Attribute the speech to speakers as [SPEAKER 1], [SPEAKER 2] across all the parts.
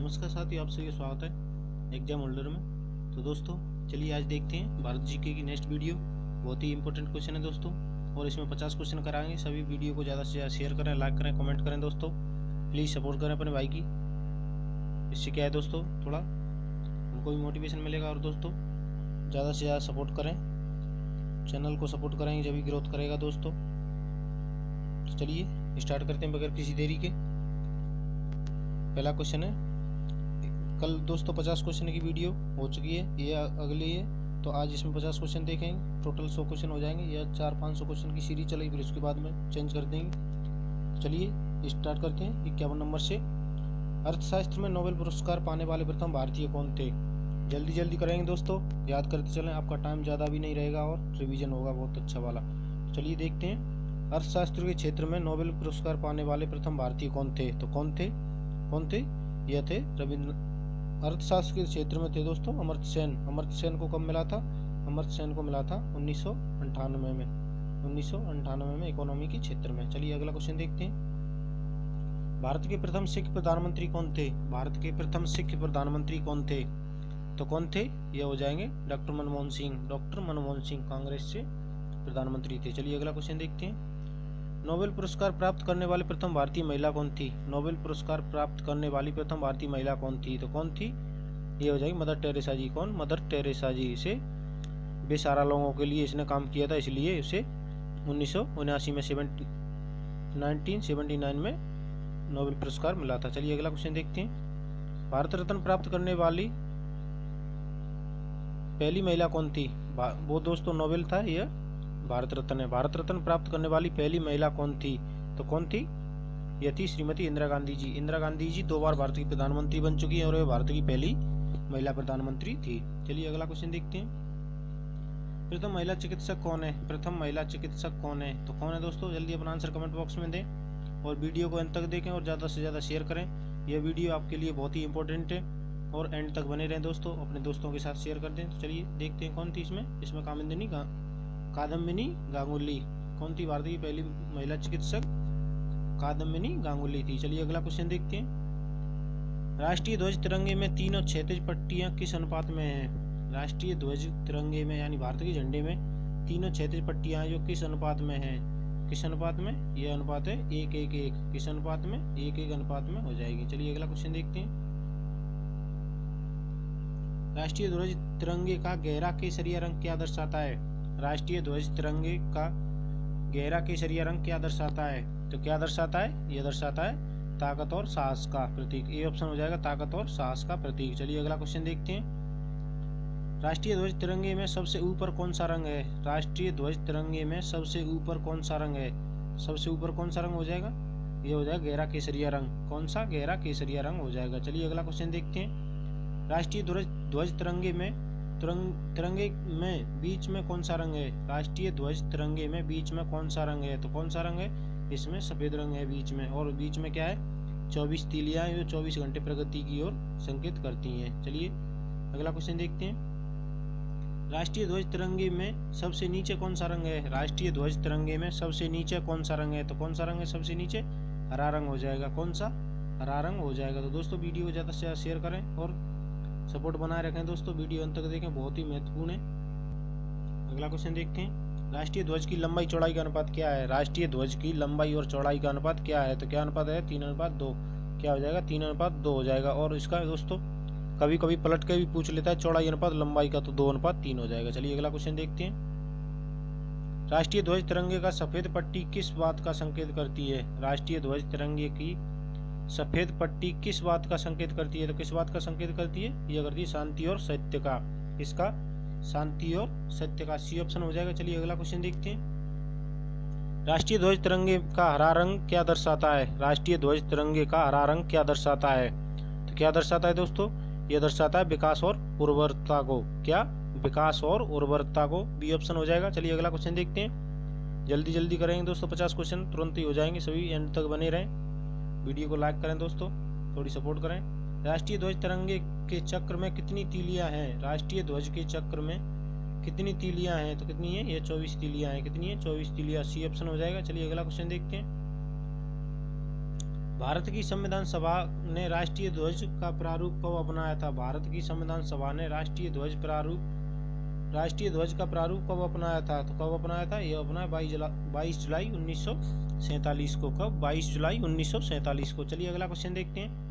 [SPEAKER 1] नमस्कार साथियों, आप सभी का स्वागत है एग्जाम होल्डर में। तो दोस्तों चलिए आज देखते हैं भारत जीके की नेक्स्ट वीडियो। बहुत ही इंपॉर्टेंट क्वेश्चन है दोस्तों, और इसमें 50 क्वेश्चन कराएंगे। सभी वीडियो को ज़्यादा से ज़्यादा शेयर करें, लाइक करें, कमेंट करें दोस्तों। प्लीज़ सपोर्ट करें अपने भाई की। इससे क्या है दोस्तों, थोड़ा हमको भी मोटिवेशन मिलेगा। और दोस्तों ज़्यादा से ज़्यादा सपोर्ट करें, चैनल को सपोर्ट करेंगे जब भी ग्रोथ करेगा दोस्तों। तो चलिए स्टार्ट करते हैं बगैर किसी देरी के। पहला क्वेश्चन है, कल दोस्तों 50 क्वेश्चन की वीडियो हो चुकी है, ये अगली है। तो आज इसमें 50 क्वेश्चन देखेंगे, टोटल 100 क्वेश्चन हो जाएंगे। या 400-500 क्वेश्चन की सीरीज चलेगी, फिर उसके बाद में चेंज कर देंगे। तो चलिए स्टार्ट करते हैं 51 नंबर से। अर्थशास्त्र में नोबेल पुरस्कार पाने वाले प्रथम भारतीय कौन थे? जल्दी जल्दी करेंगे दोस्तों, याद करते चलें, आपका टाइम ज़्यादा भी नहीं रहेगा और रिविजन होगा बहुत अच्छा वाला। तो चलिए देखते हैं, अर्थशास्त्र के क्षेत्र में नोबेल पुरस्कार पाने वाले प्रथम भारतीय कौन थे? तो कौन थे? यह थे अर्थशास्त्र के क्षेत्र में थे दोस्तों अमर्त्य सेन। अमर्त्य सेन को कब मिला था? अमर्त्य सेन को मिला था 1998 में। 1998 में इकोनॉमी के क्षेत्र में। चलिए अगला क्वेश्चन देखते हैं। भारत के प्रथम सिख प्रधानमंत्री कौन थे? भारत के प्रथम सिख प्रधानमंत्री कौन थे? तो कौन थे? ये हो जाएंगे डॉक्टर मनमोहन सिंह। डॉक्टर मनमोहन सिंह कांग्रेस से प्रधानमंत्री थे। चलिए अगला क्वेश्चन देखते हैं। नोबेल पुरस्कार प्राप्त करने वाली प्रथम भारतीय महिला कौन थी? नोबेल पुरस्कार प्राप्त करने वाली प्रथम भारतीय महिला कौन थी? तो कौन थी? ये हो जाएगी मदर टेरेसा जी। कौन? मदर टेरेसा जी। इसे बेसहारा लोगों के लिए इसने काम किया था, इसलिए इसे 1979 में 1979 में नोबेल पुरस्कार मिला था। चलिए अगला क्वेश्चन देखते हैं। भारत रत्न प्राप्त करने वाली पहली महिला कौन थी? वो दोस्तों नोबेल था, यह भारत रत्न है। भारत रत्न प्राप्त करने वाली पहली महिला कौन थी? तो कौन थी? यह थी श्रीमती इंदिरा गांधी जी। इंदिरा गांधी जी 2 बार भारत की प्रधानमंत्री बन चुकी हैं और वे भारत की पहली महिला प्रधानमंत्री थी। चलिए अगला क्वेश्चन देखते हैं। प्रथम महिला चिकित्सक कौन है? प्रथम महिला चिकित्सक कौन है? तो कौन है दोस्तों? जल्दी अपना आंसर कमेंट बॉक्स में दें और वीडियो को अंत तक देखें और ज़्यादा से ज़्यादा शेयर करें। यह वीडियो आपके लिए बहुत ही इंपॉर्टेंट है और एंड तक बने रहें दोस्तों, अपने दोस्तों के साथ शेयर कर दें। तो चलिए देखते हैं कौन थी इसमें कादम्बिनी गांगुली। कौन थी भारत की पहली महिला चिकित्सक? कादम्बिनी गांगुली थी। चलिए अगला क्वेश्चन देखते हैं। राष्ट्रीय ध्वज तिरंगे में तीनों क्षैतिज पट्टियां किस अनुपात में हैं? राष्ट्रीय ध्वज तिरंगे में यानी भारत के झंडे में तीनों क्षैतिज पट्टियां जो किस अनुपात में हैं? किस अनुपात में? यह अनुपात है 1:1:1। किस अनुपात में? 1:1 अनुपात में हो जाएगी। चलिए अगला क्वेश्चन देखते हैं। राष्ट्रीय ध्वज तिरंगे का गहरा केसरिया रंग क्या दर्शाता है? राष्ट्रीय ध्वज तिरंगे का गहरा केसरिया रंग क्या दर्शाता है? तो क्या दर्शाता है? यह दर्शाता है ताकत और साहस का प्रतीक। ए ऑप्शन हो जाएगा, ताकत और साहस का प्रतीक। चलिए अगला क्वेश्चन देखते हैं। राष्ट्रीय ध्वज तिरंगे में सबसे ऊपर कौन सा रंग है? राष्ट्रीय ध्वज तिरंगे में सबसे ऊपर कौन सा रंग है? सबसे ऊपर कौन सा रंग हो जाएगा? यह हो जाएगा गहरा केसरिया रंग। कौन सा? गहरा केसरिया रंग हो जाएगा। चलिए अगला क्वेश्चन देखते हैं। राष्ट्रीय ध्वज तिरंगे में बीच में कौन सा रंग है? राष्ट्रीय ध्वज तिरंगे में बीच में कौन सा रंग है? तो कौन सा रंग है? इसमें सफेद रंग है बीच में, और बीच में क्या है? 24 तीलियां जो 24 घंटे प्रगति की ओर संकेत करती हैं। चलिए अगला क्वेश्चन देखते हैं। राष्ट्रीय ध्वज तिरंगे में सबसे नीचे कौन सा रंग है? राष्ट्रीय ध्वज तिरंगे में सबसे नीचे कौन सा रंग है? तो कौन सा रंग है सबसे नीचे? हरा रंग हो जाएगा। कौन सा? हरा रंग हो जाएगा। तो दोस्तों वीडियो को ज़्यादा से ज़्यादा शेयर करें और सपोर्ट बनाए रखें दोस्तों, वीडियो अंत तक देखें, बहुत ही महत्वपूर्ण है। अगला क्वेश्चन देखते हैं। राष्ट्रीय ध्वज की लंबाई चौड़ाई का अनुपात क्या है? राष्ट्रीय ध्वज की लंबाई और चौड़ाई का अनुपात क्या है? तो क्या अनुपात है? 3:2। क्या हो जाएगा? 3:2 हो जाएगा। और इसका दोस्तों कभी कभी पलट के भी पूछ लेता है चौड़ाई अनुपात लंबाई का, तो 2:3 हो जाएगा। चलिए अगला क्वेश्चन देखते हैं। राष्ट्रीय ध्वज तिरंगे का सफेद पट्टी किस बात का संकेत करती है? राष्ट्रीय ध्वज तिरंगे की सफेद पट्टी किस बात का संकेत करती है? तो किस बात का संकेत करती है? यह करती है शांति और सत्य का। इसका शांति और सत्य का। सी ऑप्शन हो जाएगा। चलिए अगला क्वेश्चन देखते हैं। राष्ट्रीय ध्वज तिरंगे का हरा रंग क्या दर्शाता है? राष्ट्रीय ध्वज तिरंगे का हरा रंग क्या दर्शाता है? तो क्या दर्शाता है दोस्तों? यह दर्शाता है विकास और उर्वरता को। क्या? विकास और उर्वरता को। बी ऑप्शन हो जाएगा। चलिए अगला क्वेश्चन देखते हैं। जल्दी जल्दी करेंगे दोस्तों, 50 क्वेश्चन तुरंत ही हो जाएंगे, सभी एंड तक बने रहें। वीडियो को लाइक करें दोस्तों, थोड़ी सपोर्ट करें। राष्ट्रीय ध्वज तिरंगे के चक्र में कितनी तीलियां हैं? राष्ट्रीय ध्वज के चक्र में कितनी तीलियां हैं? तो कितनी है? ये 24 तीलियां हैं। कितनी है? 24 तीलियां। सी ऑप्शन हो जाएगा। चलिए अगला क्वेश्चन देखते हैं। भारत की संविधान सभा ने राष्ट्रीय ध्वज का प्रारूप कब अपनाया था? भारत की संविधान सभा ने राष्ट्रीय ध्वज का प्रारूप कब अपनाया था? तो कब अपनाया था? यह अपनाया 22 जुलाई 1947 को। कब? 22 जुलाई 1947 को। चलिए अगला क्वेश्चन देखते हैं।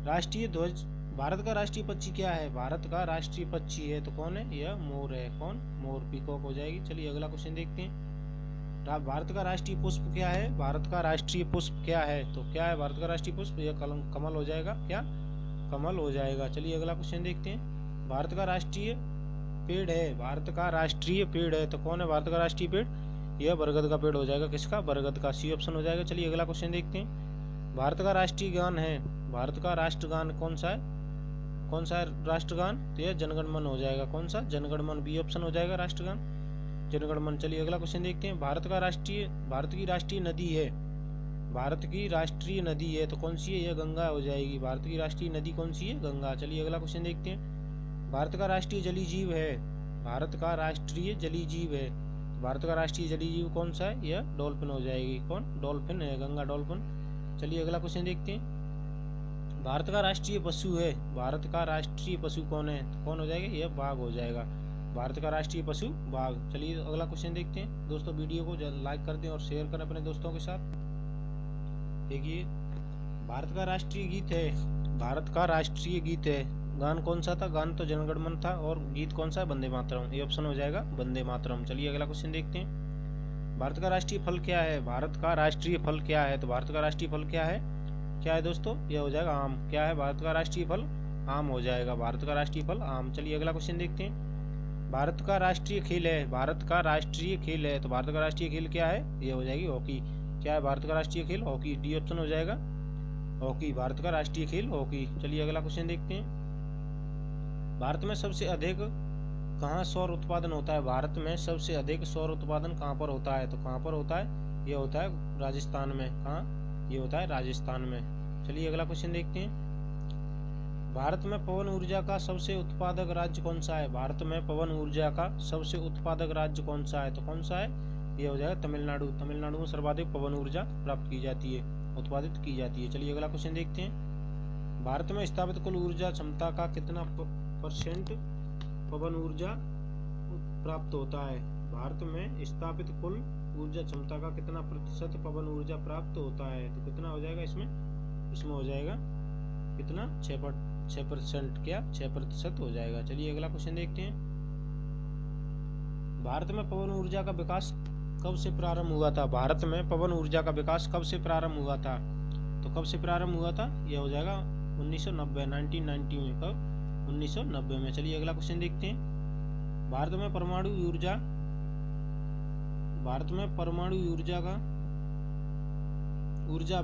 [SPEAKER 1] राष्ट्रीय ध्वज, भारत का राष्ट्रीय पक्षी क्या है? भारत का राष्ट्रीय पक्षी है तो कौन है? यह मोर है। कौन? मोर, पीकॉक हो जाएगी। चलिए अगला क्वेश्चन देखते हैं। भारत का राष्ट्रीय पुष्प क्या है? भारत का राष्ट्रीय पुष्प क्या है? तो क्या है भारत का राष्ट्रीय पुष्प? यह कमल हो जाएगा। क्या? कमल हो जाएगा। चलिए अगला क्वेश्चन देखते हैं। भारत का राष्ट्रीय पेड़ है, भारत का राष्ट्रीय पेड़ है तो कौन है भारत का राष्ट्रीय पेड़? यह बरगद का पेड़ हो जाएगा। किसका? बरगद का। सी ऑप्शन हो जाएगा। चलिए अगला क्वेश्चन देखते हैं। भारत का राष्ट्रीय गान है, भारत का राष्ट्रगान कौन सा है? कौन सा है राष्ट्रगान? तो यह जनगण मन हो जाएगा। कौन सा? जनगण मन। बी ऑप्शन हो जाएगा राष्ट्रगान, जनगण मन। चलिए अगला क्वेश्चन देखते हैं। भारत की राष्ट्रीय नदी है, भारत की राष्ट्रीय नदी है तो कौन सी है? यह गंगा हो जाएगी। भारत की राष्ट्रीय नदी कौन सी है? गंगा। चलिए अगला क्वेश्चन देखते हैं। भारत का राष्ट्रीय जलीय जीव है, भारत का राष्ट्रीय जलीय जीव है, भारत का राष्ट्रीय जलीय जीव कौन सा है? यह डॉल्फिन हो जाएगी। कौन? डॉल्फिन है, गंगा डॉल्फिन। चलिए अगला क्वेश्चन देखते हैं। भारत का राष्ट्रीय पशु है, भारत का राष्ट्रीय पशु कौन है? तो कौन हो जाएगा? यह बाघ हो जाएगा। भारत का राष्ट्रीय पशु बाघ। चलिए अगला क्वेश्चन देखते हैं। दोस्तों वीडियो को लाइक कर दें और शेयर करें अपने दोस्तों के साथ। देखिए, भारत का राष्ट्रीय गीत है, भारत का राष्ट्रीय गीत है, गान कौन सा था? गान तो जनगण मन था और गीत कौन सा है? वंदे मातरम। ये ऑप्शन हो जाएगा वंदे मातरम। चलिए अगला क्वेश्चन देखते हैं। भारत का राष्ट्रीय फल क्या है? भारत का राष्ट्रीय फल क्या है? तो भारत का राष्ट्रीय फल क्या है? क्या है दोस्तों? यह हो जाएगा आम। क्या है भारत का राष्ट्रीय फल? आम हो जाएगा। भारत का राष्ट्रीय फल आम। चलिए अगला क्वेश्चन देखते हैं। भारत का राष्ट्रीय खेल है, भारत का राष्ट्रीय खेल है तो भारत का राष्ट्रीय खेल क्या है? यह हो जाएगी हॉकी। क्या है भारत का राष्ट्रीय खेल? हॉकी। डी ऑप्शन हो जाएगा हॉकी। भारत का राष्ट्रीय खेल हॉकी। चलिए अगला क्वेश्चन देखते हैं। भारत में सबसे अधिक कहाँ सौर उत्पादन होता है? भारत में सबसे अधिक सौर उत्पादन कहाँ पर होता है? तो कहाँ पर होता है? यह होता है राजस्थान में। कहाँ? ये होता है राजस्थान में। चलिए अगला क्वेश्चन देखते हैं। भारत में पवन ऊर्जा का सबसे उत्पादक राज्य कौन सा है? भारत में पवन ऊर्जा का सबसे उत्पादक राज्य कौन सा है? तो कौन सा है? यह हो जाएगा तमिलनाडु। तमिलनाडु में सर्वाधिक पवन ऊर्जा प्राप्त की जाती है, उत्पादित की जाती है। चलिए अगला क्वेश्चन देखते हैं। भारत में स्थापित कुल ऊर्जा क्षमता का कितना % पवन ऊर्जा प्राप्त होता है? भारत में स्थापित कुल ऊर्जा क्षमता का कितना प्रतिशत पवन ऊर्जा प्राप्त होता है? तो कितना हो जाएगा इसमें? इसमें हो जाएगा कितना? 6%। क्या? 6% हो जाएगा। चलिए अगला क्वेश्चन देखते हैं। भारत में पवन ऊर्जा का विकास कब से प्रारंभ हुआ था? भारत में पवन ऊर्जा का विकास कब से प्रारंभ हुआ था? तो कब से प्रारंभ हुआ था? यह हो जाएगा 1990 में। कब? 1990 में। चलिए अगला क्वेश्चन देखते हैं। भारत में परमाणु ऊर्जा का ऊर्जा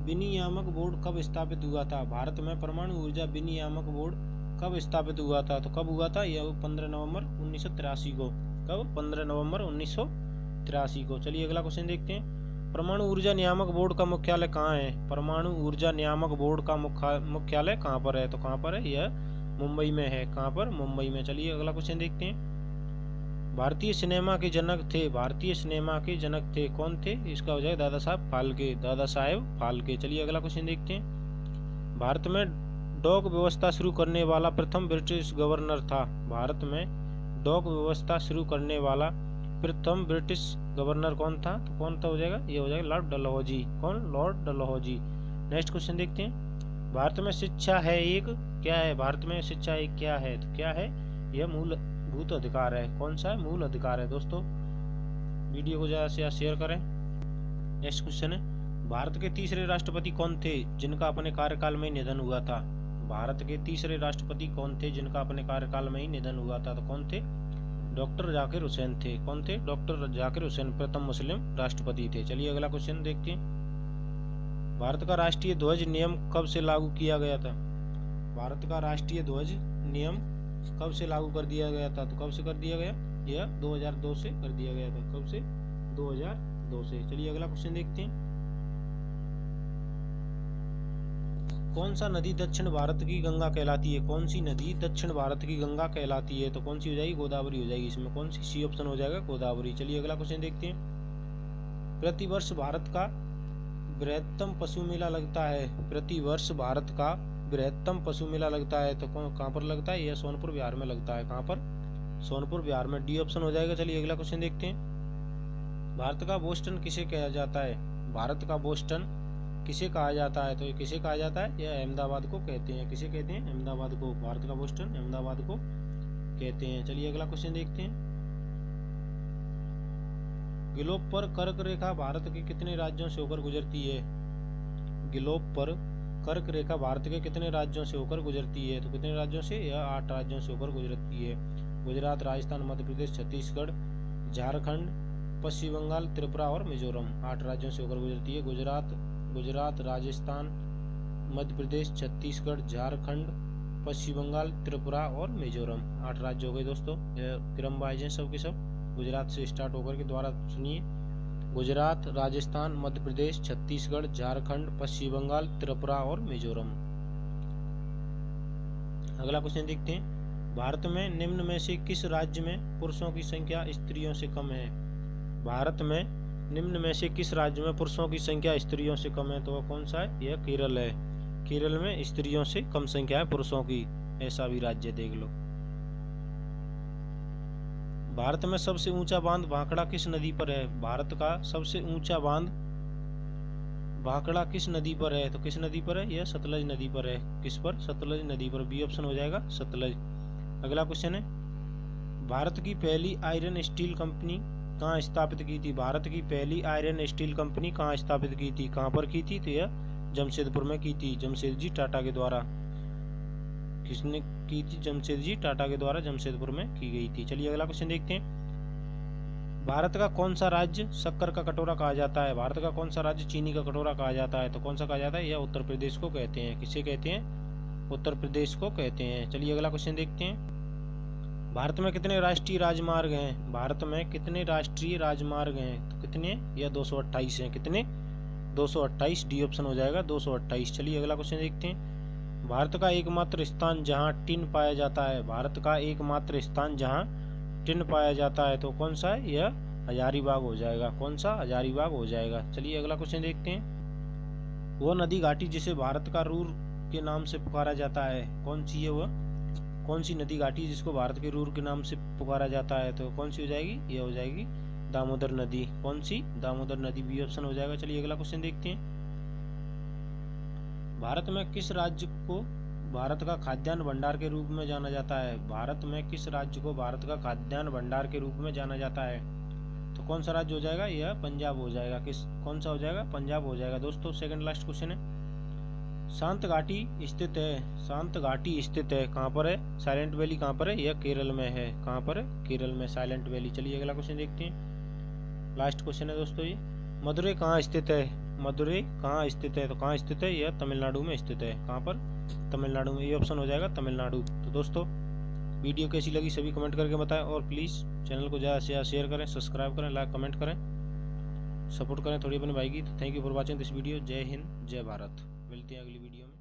[SPEAKER 1] विनियामक बोर्ड कब स्थापित हुआ था? भारत में परमाणु ऊर्जा विनियामक बोर्ड कब स्थापित हुआ था? तो कब हुआ था? यह 15 नवंबर 1983 को। कब? 15 नवंबर 1983 को। चलिए अगला क्वेश्चन देखते हैं। परमाणु ऊर्जा नियामक बोर्ड का मुख्यालय कहाँ है? परमाणु ऊर्जा नियामक बोर्ड का मुख्यालय कहाँ पर है? तो कहाँ पर है? यह मुंबई में है। कहाँ पर? मुंबई में। चलिए अगला क्वेश्चन देखते हैं। भारतीय सिनेमा के जनक थे, भारतीय सिनेमा के जनक थे, कौन थे? इसका हो जाएगा दादा साहब फाल्के। दादा साहेब फाल्के। चलिए अगला क्वेश्चन देखते हैं। भारत में डाक व्यवस्था शुरू करने वाला प्रथम ब्रिटिश गवर्नर था? भारत में डाक व्यवस्था शुरू करने वाला प्रथम ब्रिटिश गवर्नर कौन था? तो कौन था हो जाएगा? ये हो जाएगा लॉर्ड डलहौजी। कौन? लॉर्ड डलहौजी। नेक्स्ट क्वेश्चन देखते हैं। भारत में शिक्षा है एक क्या है? भारत में शिक्षा एक क्या है? तो क्या है? यह मूलभूत अधिकार है। कौन सा है? मूल अधिकार है। दोस्तों वीडियो को ज़्यादा से ज़्यादा शेयर करें। नेक्स्ट क्वेश्चन है। भारत के तीसरे राष्ट्रपति कौन थे जिनका अपने कार्यकाल में निधन हुआ था? भारत के तीसरे राष्ट्रपति कौन थे जिनका अपने कार्यकाल में ही निधन हुआ था? तो कौन थे? डॉक्टर जाकिर हुसैन थे। कौन थे? डॉक्टर जाकिर हुसैन प्रथम मुस्लिम राष्ट्रपति थे। चलिए अगला क्वेश्चन देखते हैं। भारत का राष्ट्रीय ध्वज नियम कब से लागू किया गया था? भारत का राष्ट्रीय ध्वज नियम कब से लागू कर दिया गया था? तो कब से कर दिया गया? यह 2002 से कर दिया गया था। कब से? 2002 से। चलिए अगला क्वेश्चन देखते हैं। कौन सा नदी दक्षिण भारत की गंगा कहलाती है? कौन सी नदी दक्षिण भारत की गंगा कहलाती है? तो कौन सी हो जाएगी? गोदावरी हो जाएगी। इसमें कौन सी? सी ऑप्शन हो जाएगा गोदावरी। चलिए अगला क्वेश्चन देखते हैं। प्रतिवर्ष भारत का बृहत्तम पशु मेला लगता है प्रति वर्ष भारत का बृहत्तम पशु मेला लगता है तो कहाँ पर लगता है? यह सोनपुर बिहार में लगता है। कहाँ पर? सोनपुर बिहार में। डी ऑप्शन हो जाएगा। चलिए अगला क्वेश्चन देखते हैं। भारत का बोस्टन किसे कहा जाता है? भारत का बोस्टन किसे कहा जाता है? तो किसे कहा जाता है? यह अहमदाबाद को कहते हैं। किसे कहते हैं? अहमदाबाद को। भारत का बोस्टन अहमदाबाद को कहते हैं। चलिए अगला क्वेश्चन देखते हैं। ग्लोब पर कर्क रेखा भारत के कितने राज्यों से होकर गुजरती है? ग्लोब पर कर्क रेखा भारत के कितने राज्यों से होकर गुजरती है? तो कितने राज्यों से? यह 8 राज्यों से होकर गुजरती है। गुजरात, राजस्थान, मध्य प्रदेश, छत्तीसगढ़, झारखंड, पश्चिम बंगाल, त्रिपुरा और मिजोरम। 8 राज्यों से होकर गुजरती है। गुजरात, राजस्थान, मध्य प्रदेश, छत्तीसगढ़, झारखंड, पश्चिम बंगाल, त्रिपुरा और मिजोरम। 8 राज्य हो गए दोस्तों। यह क्रम वाइज है सब के सब। गुजरात से स्टार्ट होकर के द्वारा सुनिए। गुजरात, राजस्थान, मध्य प्रदेश, छत्तीसगढ़, झारखंड, पश्चिम बंगाल, त्रिपुरा और मिजोरम। अगला क्वेश्चन देखते हैं। भारत में निम्न में से किस राज्य में पुरुषों की संख्या स्त्रियों से कम है? भारत में निम्न में से किस राज्य में पुरुषों की संख्या स्त्रियों से कम है? तो वह कौन सा है? यह केरल है। केरल में स्त्रियों से कम संख्या है पुरुषों की। ऐसा भी राज्य देख लो। भारत में सबसे ऊंचा बांध भाखड़ा किस नदी पर है? भारत का सबसे ऊंचा बांध भाखड़ा किस नदी पर है? तो किस नदी पर है? यह सतलज नदी पर है। किस पर? सतलज नदी पर। बी ऑप्शन हो जाएगा सतलज। अगला क्वेश्चन है। भारत की पहली आयरन स्टील कंपनी कहाँ स्थापित की थी? भारत की पहली आयरन स्टील कंपनी कहाँ स्थापित की थी? कहाँ पर की थी? तो यह जमशेदपुर में की थी। जमशेदजी टाटा के द्वारा। किसने की थी? जमशेदजी टाटा के द्वारा जमशेदपुर में की गई थी। चलिए अगला क्वेश्चन देखते हैं। भारत का कौन सा राज्य शक्कर का कटोरा कहा जाता है? भारत का कौन सा राज्य चीनी का कटोरा कहा जाता है? तो कौन सा कहा जाता है? यह उत्तर प्रदेश को कहते हैं। किसे कहते हैं? उत्तर प्रदेश को कहते हैं। चलिए अगला क्वेश्चन देखते हैं। भारत में कितने राष्ट्रीय राजमार्ग हैं? भारत में कितने राष्ट्रीय राजमार्ग हैं? तो कितने? यह 228 हैं। कितने? 228। डी ऑप्शन हो जाएगा 228। चलिए अगला क्वेश्चन देखते हैं। भारत का एकमात्र स्थान जहां टिन पाया जाता है? भारत का एकमात्र स्थान जहां टिन पाया जाता है तो कौन सा है? यह हजारीबाग हो जाएगा। कौन सा? हजारीबाग हो जाएगा। चलिए अगला क्वेश्चन देखते हैं। वह नदी घाटी जिसे भारत का रूर के नाम से पुकारा जाता है कौन सी है? वह कौन सी नदी घाटी जिसको भारत के रूर के नाम से पुकारा जाता है? तो कौन सी हो जाएगी? यह हो जाएगी दामोदर नदी। कौन सी? दामोदर नदी। बी ऑप्शन हो जाएगा। चलिए अगला क्वेश्चन देखते हैं। भारत में किस राज्य को भारत का खाद्यान्न भंडार के रूप में जाना जाता है? भारत में किस राज्य को भारत का खाद्यान्न भंडार के रूप में जाना जाता है? तो कौन सा राज्य हो जाएगा? यह पंजाब हो जाएगा। कौन सा हो जाएगा? पंजाब हो जाएगा। दोस्तों सेकंड लास्ट क्वेश्चन है। शांत घाटी स्थित है। शांत घाटी स्थित है कहाँ पर है? साइलेंट वैली कहाँ पर है? यह केरल में है। कहाँ पर है? केरल में साइलेंट वैली। चलिए अगला क्वेश्चन देखते हैं। लास्ट क्वेश्चन है दोस्तों ये। मदुरै कहाँ स्थित है? मदुरै कहाँ स्थित है? तो कहाँ स्थित है? यह तमिलनाडु में स्थित है। कहाँ पर? तमिलनाडु में। ये ऑप्शन हो जाएगा तमिलनाडु। तो दोस्तों वीडियो कैसी लगी सभी कमेंट करके बताएं और प्लीज़ चैनल को ज़्यादा से ज़्यादा शेयर करें, सब्सक्राइब करें, लाइक कमेंट करें, सपोर्ट करें थोड़ी अपने भाई की। तो thank you for watching this video. जय हिंद, जय भारत। मिलते हैं अगली वीडियो में।